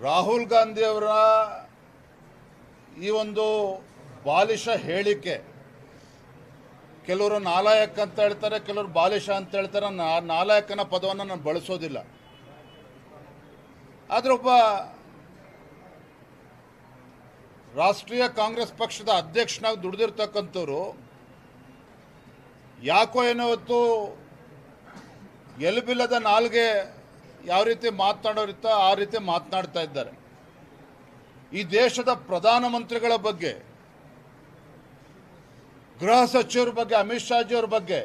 ರಾಹುಲ್ ಗಾಂಧಿ ಅವರ ಈ ಒಂದು ಬಾಲಿಶ ಹೇಳಿಕೆ, ಕೆಲವರು ನಾಲಾಯಕ ಅಂತ ಹೇಳ್ತಾರೆ, ಕೆಲವರು ಬಾಲಿಶ ಅಂತ ಹೇಳ್ತಾರೆ. ನಾಲಾಯಕನ ಪದವನ್ನು ನಾನು ಬಳಸೋದಿಲ್ಲ. ಆದರೆ ಒಬ್ಬ ರಾಷ್ಟ್ರೀಯ ಕಾಂಗ್ರೆಸ್ ಪಕ್ಷದ ಅಧ್ಯಕ್ಷನಾಗಿ ದುಡಿದಿರ್ತಕ್ಕಂಥವ್ರು ಯಾಕೋ ಏನೋ ಹೊತ್ತು ಎಲುಬಿಲ್ಲದ ನಾಲ್ಗೆ ಯಾವ ರೀತಿ ಮಾತನಾಡೋರಿತ್ತ ಆ ರೀತಿ ಮಾತನಾಡ್ತಾ ಇದ್ದಾರೆ. ಈ ದೇಶದ ಪ್ರಧಾನಮಂತ್ರಿಗಳ ಬಗ್ಗೆ, ಗೃಹ ಸಚಿವರ ಬಗ್ಗೆ, ಅಮಿತ್ ಶಾಜಿಯವರ ಬಗ್ಗೆ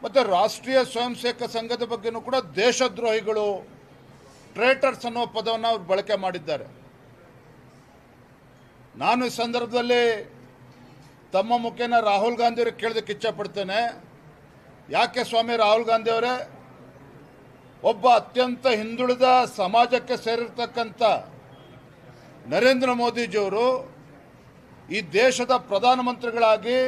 ಮತ್ತು ರಾಷ್ಟ್ರೀಯ ಸ್ವಯಂ ಸೇವಕ ಸಂಘದ ಬಗ್ಗೆನೂ ಕೂಡ ದೇಶದ್ರೋಹಿಗಳು, ಟ್ರೇಟರ್ಸ್ ಅನ್ನೋ ಪದವನ್ನು ಅವರು ಬಳಕೆ ಮಾಡಿದ್ದಾರೆ. ನಾನು ಈ ಸಂದರ್ಭದಲ್ಲಿ ತಮ್ಮ ಮುಖೇನ ರಾಹುಲ್ ಗಾಂಧಿ ಅವರಿಗೆ ಕೇಳೋದಕ್ಕೆ ಇಚ್ಛಪಡ್ತೇನೆ. ಯಾಕೆ ಸ್ವಾಮಿ ರಾಹುಲ್ ಗಾಂಧಿ ಅವರೇ, ಒಬ್ಬ ಅತ್ಯಂತ ಹಿಂದುಳಿದ ಸಮಾಜಕ್ಕೆ ಸೇರಿರ್ತಕ್ಕಂಥ ನರೇಂದ್ರ ಮೋದಿಜಿಯವರು ಈ ದೇಶದ ಪ್ರಧಾನಮಂತ್ರಿಗಳಾಗಿ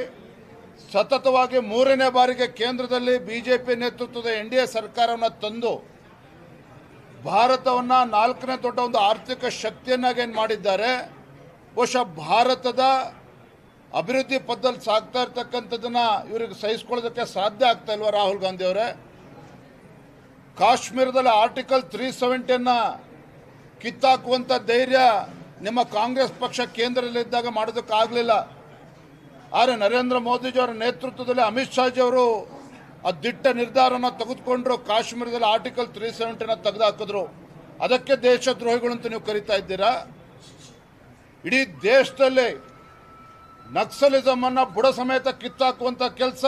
ಸತತವಾಗಿ 3ನೇ ಬಾರಿಗೆ ಕೇಂದ್ರದಲ್ಲಿ ಬಿಜೆಪಿ ನೇತೃತ್ವದ NDA ಸರ್ಕಾರವನ್ನು ತಂದು ಭಾರತವನ್ನು 4ನೇ ದೊಡ್ಡ ಒಂದು ಆರ್ಥಿಕ ಶಕ್ತಿಯನ್ನಾಗಿ ಏನು ಮಾಡಿದ್ದಾರೆ. ಬಹುಶಃ ಭಾರತದ ಅಭಿವೃದ್ಧಿ ಪಥದಲ್ಲಿ ಸಾಗ್ತಾ ಇರ್ತಕ್ಕಂಥದ್ದನ್ನು ಇವರಿಗೆ ಸಹಿಸ್ಕೊಳ್ಳೋದಕ್ಕೆ ಸಾಧ್ಯ ಆಗ್ತಾ ಇಲ್ವಾ ರಾಹುಲ್ ಗಾಂಧಿ ಅವರೇ? ಕಾಶ್ಮೀರದಲ್ಲಿ ಆರ್ಟಿಕಲ್ 370 ಕಿತ್ತಾಕುವಂಥ ಧೈರ್ಯ ನಿಮ್ಮ ಕಾಂಗ್ರೆಸ್ ಪಕ್ಷ ಕೇಂದ್ರದಲ್ಲಿದ್ದಾಗ ಮಾಡೋದಕ್ಕಾಗಲಿಲ್ಲ. ಆದರೆ ನರೇಂದ್ರ ಮೋದಿಜಿಯವರ ನೇತೃತ್ವದಲ್ಲಿ ಅಮಿತ್ ಶಾಜಿ ಅವರು ಆ ದಿಟ್ಟ ನಿರ್ಧಾರನ ತೆಗೆದುಕೊಂಡ್ರು. ಕಾಶ್ಮೀರದಲ್ಲಿ ಆರ್ಟಿಕಲ್ 370 ತೆಗೆದುಹಾಕಿದ್ರು. ಅದಕ್ಕೆ ದೇಶದ್ರೋಹಿಗಳು ಅಂತ ನೀವು ಕರೀತಾ ಇದ್ದೀರಾ? ಇಡೀ ದೇಶದಲ್ಲಿ ನಕ್ಸಲಿಸಮನ್ನು ಬುಡ ಸಮೇತ ಕಿತ್ತಾಕುವಂಥ ಕೆಲಸ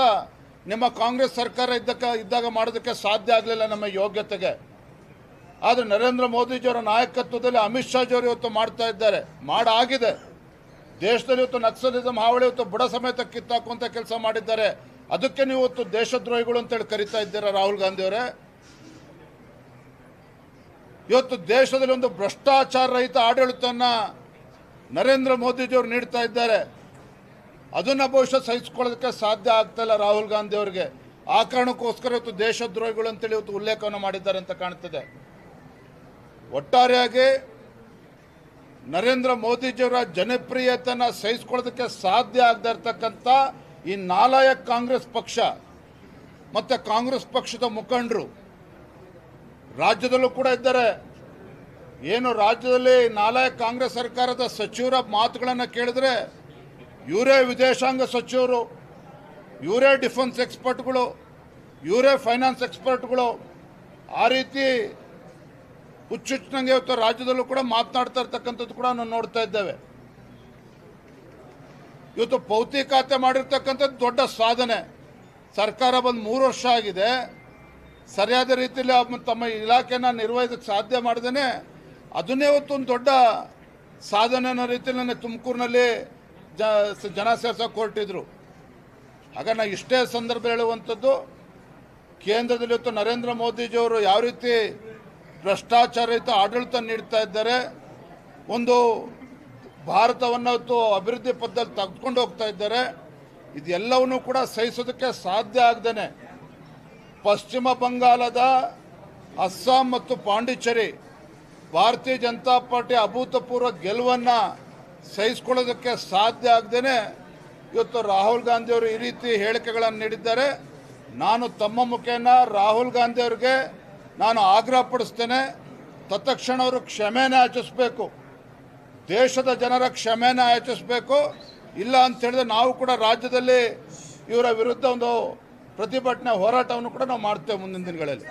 ನಿಮ್ಮ ಕಾಂಗ್ರೆಸ್ ಸರ್ಕಾರ ಇದ್ದಾಗ ಮಾಡೋದಕ್ಕೆ ಸಾಧ್ಯ ಆಗಲಿಲ್ಲ ನಮ್ಮ ಯೋಗ್ಯತೆಗೆ. ಆದರೆ ನರೇಂದ್ರ ಮೋದಿಜಿಯವರ ನಾಯಕತ್ವದಲ್ಲಿ ಅಮಿತ್ ಶಾಜಿಯವರು ಇವತ್ತು ಮಾಡ್ತಾ ಇದ್ದಾರೆ, ಮಾಡಾಗಿದೆ. ದೇಶದಲ್ಲಿ ಇವತ್ತು ನಕ್ಸಲಿಸಮ್ ಹಾವಳಿ ಇವತ್ತು ಬುಡ ಸಮೇತ ಕಿತ್ತಾಕುವಂಥ ಕೆಲಸ ಮಾಡಿದ್ದಾರೆ. ಅದಕ್ಕೆ ನೀವು ಇವತ್ತು ದೇಶದ್ರೋಹಿಗಳು ಅಂತೇಳಿ ಕರೀತಾ ಇದ್ದೀರಾ ರಾಹುಲ್ ಗಾಂಧಿ ಅವರೇ? ಇವತ್ತು ದೇಶದಲ್ಲಿ ಒಂದು ಭ್ರಷ್ಟಾಚಾರ ರಹಿತ ಆಡಳಿತವನ್ನು ನರೇಂದ್ರ ಮೋದಿಜಿಯವರು ನೀಡ್ತಾ ಇದ್ದಾರೆ. ಅದನ್ನು ಬಹುಶಃ ಸಹಿಸಿಕೊಳ್ಳೋದಕ್ಕೆ ಸಾಧ್ಯ ಆಗ್ತಾ ಇಲ್ಲ ರಾಹುಲ್ ಗಾಂಧಿ ಅವರಿಗೆ. ಆ ಕಾರಣಕ್ಕೋಸ್ಕರ ಇವತ್ತು ದೇಶದ್ರೋಹಿಗಳು ಅಂತೇಳಿ ಇವತ್ತು ಉಲ್ಲೇಖವನ್ನು ಮಾಡಿದ್ದಾರೆ ಅಂತ ಕಾಣ್ತದೆ. ಒಟ್ಟಾರೆಯಾಗಿ ನರೇಂದ್ರ ಮೋದಿಜಿಯವರ ಜನಪ್ರಿಯತೆಯನ್ನು ಸಹಿಸಿಕೊಳ್ಳೋದಕ್ಕೆ ಸಾಧ್ಯ ಆಗದೆ ಇರತಕ್ಕಂಥ ಈ ನಾಲಾಯಕ ಕಾಂಗ್ರೆಸ್ ಪಕ್ಷ ಮತ್ತು ಕಾಂಗ್ರೆಸ್ ಪಕ್ಷದ ಮುಖಂಡರು ರಾಜ್ಯದಲ್ಲೂ ಕೂಡ ಇದ್ದಾರೆ. ಏನು ರಾಜ್ಯದಲ್ಲಿ ನಾಲಾಯಕ ಕಾಂಗ್ರೆಸ್ ಸರ್ಕಾರದ ಸಚಿವರ ಮಾತುಗಳನ್ನು ಕೇಳಿದ್ರೆ ಇವರೇ ವಿದೇಶಾಂಗ ಸಚಿವರು, ಇವರೇ ಡಿಫೆನ್ಸ್ ಎಕ್ಸ್ಪರ್ಟ್ಗಳು, ಇವರೇ ಫೈನಾನ್ಸ್ ಎಕ್ಸ್ಪರ್ಟ್ಗಳು, ಆ ರೀತಿ ಹುಚ್ಚುಚ್ಚನಂಗೆ ಇವತ್ತು ರಾಜ್ಯದಲ್ಲೂ ಕೂಡ ಮಾತನಾಡ್ತಾ ಇರ್ತಕ್ಕಂಥದ್ದು ಕೂಡ ನಾವು ನೋಡ್ತಾ ಇದ್ದೇವೆ. ಇವತ್ತು ಪೌತಿ ಖಾತೆ ಮಾಡಿರ್ತಕ್ಕಂಥದ್ದು ದೊಡ್ಡ ಸಾಧನೆ. ಸರ್ಕಾರ ಬಂದು 3 ವರ್ಷ ಆಗಿದೆ, ಸರಿಯಾದ ರೀತಿಯಲ್ಲಿ ತಮ್ಮ ಇಲಾಖೆನ ನಿರ್ವಹಿಸಕ್ಕೆ ಸಾಧ್ಯ ಮಾಡ್ದೇನೆ ಅದನ್ನೇ ಇವತ್ತು ಒಂದು ದೊಡ್ಡ ಸಾಧನೆ ಅನ್ನೋ ರೀತಿಯಲ್ಲಿ ನನಗೆ ತುಮಕೂರಿನಲ್ಲಿ ಜನ ಸೇರ್ಸೋಕೆ ಹೊರಟಿದ್ರು. ಆಗ ನಾನು ಇಷ್ಟೇ ಸಂದರ್ಭ ಹೇಳುವಂಥದ್ದು, ಕೇಂದ್ರದಲ್ಲಿ ಇವತ್ತು ನರೇಂದ್ರ ಮೋದಿಜಿಯವರು ಯಾವ ರೀತಿ ಭ್ರಷ್ಟಾಚಾರಯುತ ಆಡಳಿತ ನೀಡ್ತಾ ಇದ್ದಾರೆ, ಒಂದು ಭಾರತವನ್ನು ಇವತ್ತು ಅಭಿವೃದ್ಧಿ ಪಥದಲ್ಲಿ ತೆಗೆದುಕೊಂಡು ಹೋಗ್ತಾ ಇದ್ದಾರೆ. ಇದೆಲ್ಲವನ್ನೂ ಕೂಡ ಸಹಿಸೋದಕ್ಕೆ ಸಾಧ್ಯ ಆಗದೇನೆ ಪಶ್ಚಿಮ ಬಂಗಾಳದ ಅಸ್ಸಾಂ ಮತ್ತು ಪಾಂಡಿಚೇರಿ ಭಾರತೀಯ ಜನತಾ ಪಾರ್ಟಿ ಅಭೂತಪೂರ್ವ ಗೆಲುವನ್ನು ಸಹಿಸಿಕೊಳ್ಳೋದಕ್ಕೆ ಸಾಧ್ಯ ಆಗದೇನೆ ಇವತ್ತು ರಾಹುಲ್ ಗಾಂಧಿ ಅವರು ಈ ರೀತಿ ಹೇಳಿಕೆಗಳನ್ನು ನೀಡಿದ್ದಾರೆ. ನಾನು ತಮ್ಮ ಮುಖೇನ ರಾಹುಲ್ ಗಾಂಧಿ ಅವರಿಗೆ ನಾನು ಆಗ್ರಹ ಪಡಿಸ್ತೇನೆ, ತತ್ಕ್ಷಣ ಅವರು ಕ್ಷಮೆನ ಯಾಚಿಸಬೇಕು, ದೇಶದ ಜನರ ಕ್ಷಮೆನ ಯಾಚಿಸಬೇಕು. ಇಲ್ಲ ಅಂತ ಹೇಳಿದ್ರೆ ನಾವು ಕೂಡ ರಾಜ್ಯದಲ್ಲಿ ಇವರ ವಿರುದ್ಧ ಒಂದು ಪ್ರತಿಭಟನೆ ಹೋರಾಟವನ್ನು ಕೂಡ ನಾವು ಮಾಡ್ತೇವೆ ಮುಂದಿನ ದಿನಗಳಲ್ಲಿ.